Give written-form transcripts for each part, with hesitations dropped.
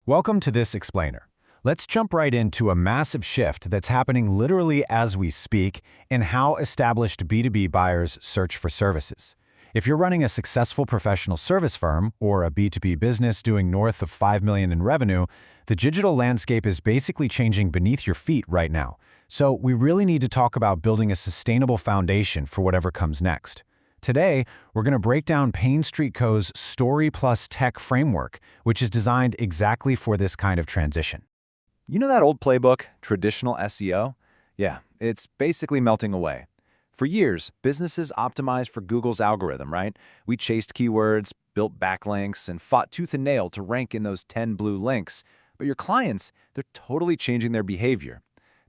Welcome to this explainer. Let's jump right into a massive shift that's happening literally as we speak in how established B2B buyers search for services. If you're running a successful professional service firm or a B2B business doing north of $5 million in revenue, the digital landscape is basically changing beneath your feet right now. So we really need to talk about building a sustainable foundation for whatever comes next. Today, we're going to break down Payne Street Co's Story plus Tech framework, which is designed exactly for this kind of transition. You know that old playbook, traditional SEO? Yeah, it's basically melting away. For years, businesses optimized for Google's algorithm, right? We chased keywords, built backlinks, and fought tooth and nail to rank in those 10 blue links. But your clients, they're totally changing their behavior.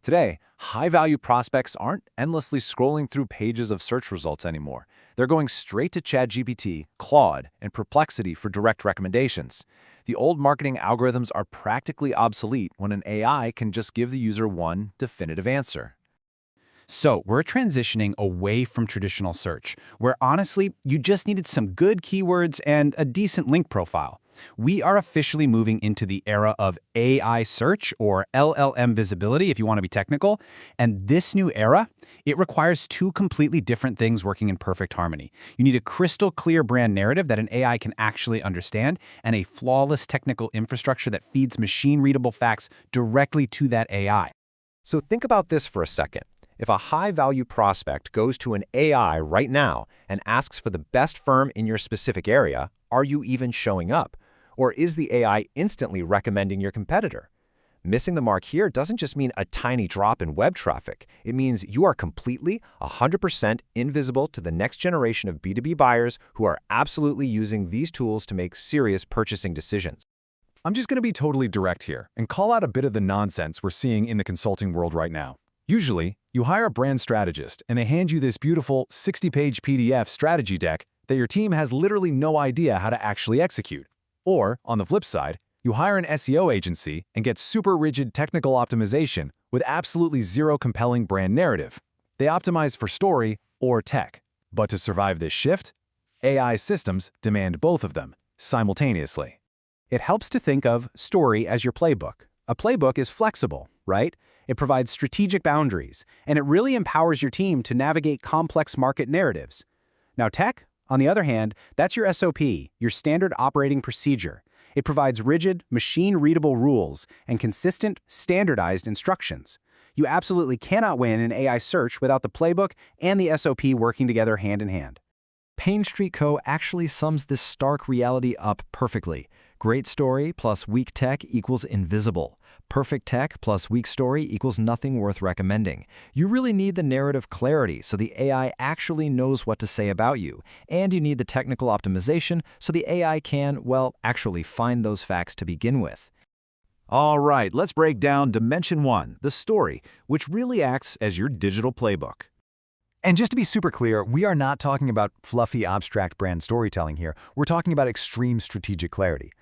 Today, high-value prospects aren't endlessly scrolling through pages of search results anymore. They're going straight to ChatGPT, Claude, and Perplexity for direct recommendations. The old marketing algorithms are practically obsolete when an AI can just give the user one definitive answer. So we're transitioning away from traditional search, where honestly, you just needed some good keywords and a decent link profile. We are officially moving into the era of AI search, or LLM visibility if you want to be technical. And this new era, it requires two completely different things working in perfect harmony. You need a crystal clear brand narrative that an AI can actually understand, and a flawless technical infrastructure that feeds machine-readable facts directly to that AI. So think about this for a second. If a high-value prospect goes to an AI right now and asks for the best firm in your specific area, are you even showing up? Or is the AI instantly recommending your competitor? Missing the mark here doesn't just mean a tiny drop in web traffic. It means you are completely, 100% invisible to the next generation of B2B buyers who are absolutely using these tools to make serious purchasing decisions. I'm just going to be totally direct here and call out a bit of the nonsense we're seeing in the consulting world right now. Usually, you hire a brand strategist and they hand you this beautiful 60-page PDF strategy deck that your team has literally no idea how to actually execute. Or, on the flip side, you hire an SEO agency and get super rigid technical optimization with absolutely zero compelling brand narrative. They optimize for story or tech. But to survive this shift, AI systems demand both of them simultaneously. It helps to think of story as your playbook. A playbook is flexible, right? It provides strategic boundaries, and it really empowers your team to navigate complex market narratives. Now tech, on the other hand, that's your SOP, your standard operating procedure. It provides rigid, machine-readable rules and consistent, standardized instructions. You absolutely cannot win an AI search without the playbook and the SOP working together hand in hand. Payne Street Co. actually sums this stark reality up perfectly. Great story plus weak tech equals invisible. Perfect tech plus weak story equals nothing worth recommending. You really need the narrative clarity so the AI actually knows what to say about you. And you need the technical optimization so the AI can, well, actually find those facts to begin with. All right, let's break down Dimension 1, the story, which really acts as your digital playbook. And just to be super clear, we are not talking about fluffy, abstract brand storytelling here. We're talking about extreme strategic clarity.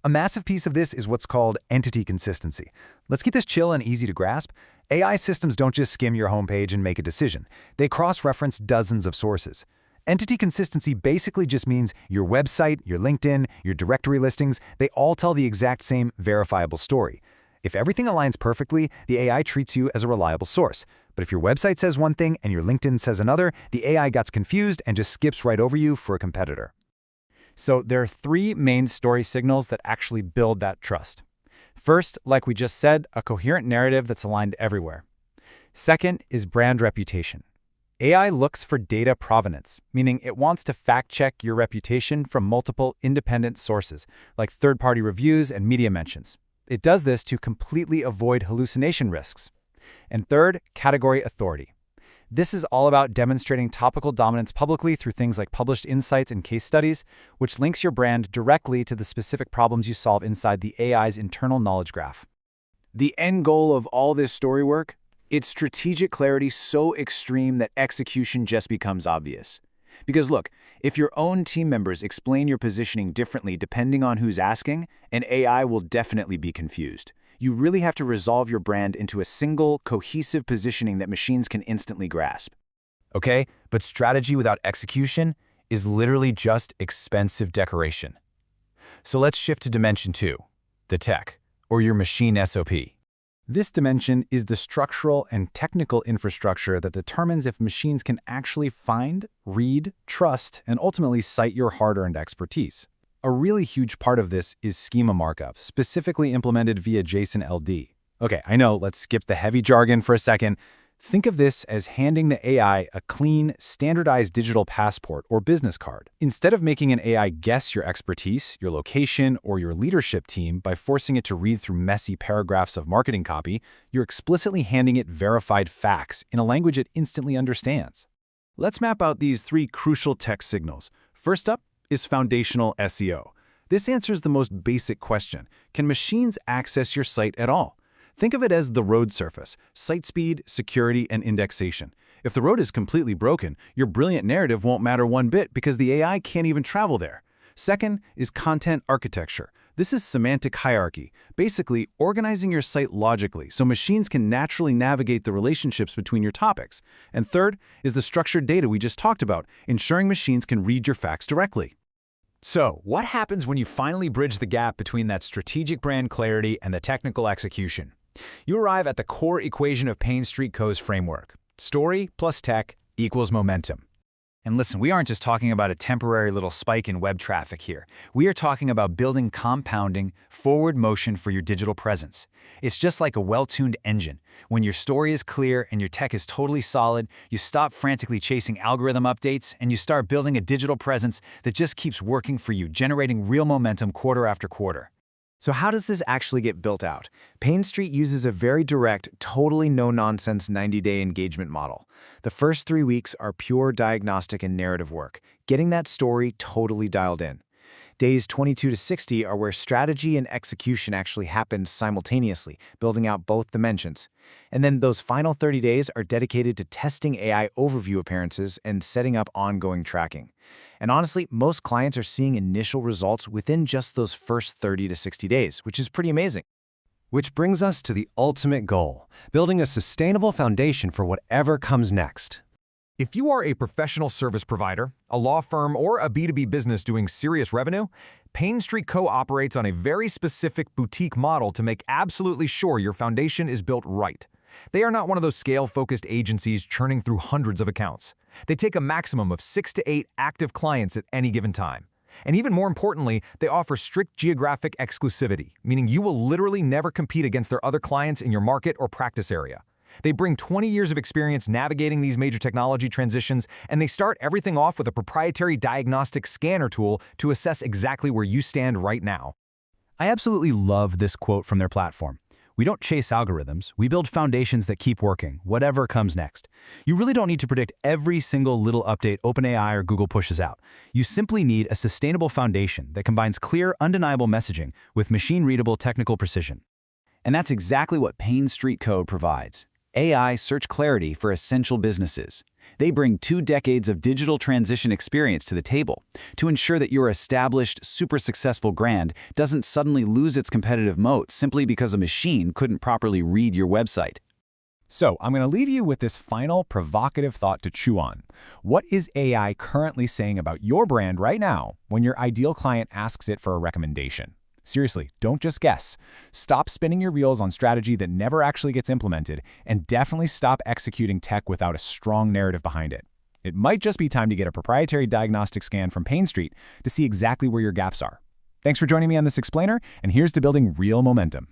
A massive piece of this is what's called entity consistency. Let's keep this chill and easy to grasp. AI systems don't just skim your homepage and make a decision. They cross-reference dozens of sources. Entity consistency basically just means your website, your LinkedIn, your directory listings, they all tell the exact same verifiable story. If everything aligns perfectly, the AI treats you as a reliable source. But if your website says one thing and your LinkedIn says another, the AI gets confused and just skips right over you for a competitor. So there are three main story signals that actually build that trust. First, like we just said, a coherent narrative that's aligned everywhere. Second is brand reputation. AI looks for data provenance, meaning it wants to fact-check your reputation from multiple independent sources, like third-party reviews and media mentions. It does this to completely avoid hallucination risks. And third, category authority. This is all about demonstrating topical dominance publicly through things like published insights and case studies, which links your brand directly to the specific problems you solve inside the AI's internal knowledge graph. The end goal of all this story work? It's strategic clarity so extreme that execution just becomes obvious. Because look, if your own team members explain your positioning differently depending on who's asking, an AI will definitely be confused. You really have to resolve your brand into a single, cohesive positioning that machines can instantly grasp. Okay, but strategy without execution is literally just expensive decoration. So let's shift to Dimension 2, the tech. or your machine SOP? This dimension is the structural and technical infrastructure that determines if machines can actually find, read, trust, and ultimately cite your hard-earned expertise. A really huge part of this is schema markup, specifically implemented via JSON-LD. Okay, I know, let's skip the heavy jargon for a second. Think of this as handing the AI a clean, standardized digital passport or business card. Instead of making an AI guess your expertise, your location, or your leadership team by forcing it to read through messy paragraphs of marketing copy, you're explicitly handing it verified facts in a language it instantly understands. Let's map out these three crucial text signals. First up is foundational SEO. This answers the most basic question: can machines access your site at all? Think of it as the road surface: site speed, security, and indexation. If the road is completely broken, your brilliant narrative won't matter one bit because the AI can't even travel there. Second is content architecture. This is semantic hierarchy, basically organizing your site logically so machines can naturally navigate the relationships between your topics. And third is the structured data we just talked about, ensuring machines can read your facts directly. So, what happens when you finally bridge the gap between that strategic brand clarity and the technical execution? You arrive at the core equation of Payne Street Co's framework. Story plus tech equals momentum. And listen, we aren't just talking about a temporary little spike in web traffic here. We are talking about building compounding, forward motion for your digital presence. It's just like a well-tuned engine. When your story is clear and your tech is totally solid, you stop frantically chasing algorithm updates and you start building a digital presence that just keeps working for you, generating real momentum quarter after quarter. So how does this actually get built out? Payne Street uses a very direct, totally no-nonsense 90-day engagement model. The first 3 weeks are pure diagnostic and narrative work, getting that story totally dialed in. Days 22 to 60 are where strategy and execution actually happen simultaneously, building out both dimensions. And then those final 30 days are dedicated to testing AI overview appearances and setting up ongoing tracking. And honestly, most clients are seeing initial results within just those first 30 to 60 days, which is pretty amazing. Which brings us to the ultimate goal: building a sustainable foundation for whatever comes next. If you are a professional service provider, a law firm, or a B2B business doing serious revenue, Payne Street Co. operates on a very specific boutique model to make absolutely sure your foundation is built right. They are not one of those scale-focused agencies churning through hundreds of accounts. They take a maximum of 6 to 8 active clients at any given time. And even more importantly, they offer strict geographic exclusivity, meaning you will literally never compete against their other clients in your market or practice area. They bring 20 years of experience navigating these major technology transitions, and they start everything off with a proprietary diagnostic scanner tool to assess exactly where you stand right now. I absolutely love this quote from their platform. We don't chase algorithms, we build foundations that keep working, whatever comes next. You really don't need to predict every single little update OpenAI or Google pushes out. You simply need a sustainable foundation that combines clear, undeniable messaging with machine-readable technical precision. And that's exactly what Payne Street Co. provides. AI search clarity for essential businesses. They bring 2 decades of digital transition experience to the table to ensure that your established, super successful brand doesn't suddenly lose its competitive moat simply because a machine couldn't properly read your website. So, I'm going to leave you with this final provocative thought to chew on. What is AI currently saying about your brand right now when your ideal client asks it for a recommendation? Seriously, don't just guess. Stop spinning your wheels on strategy that never actually gets implemented, and definitely stop executing tech without a strong narrative behind it. It might just be time to get a proprietary diagnostic scan from Payne Street to see exactly where your gaps are. Thanks for joining me on this explainer, and here's to building real momentum.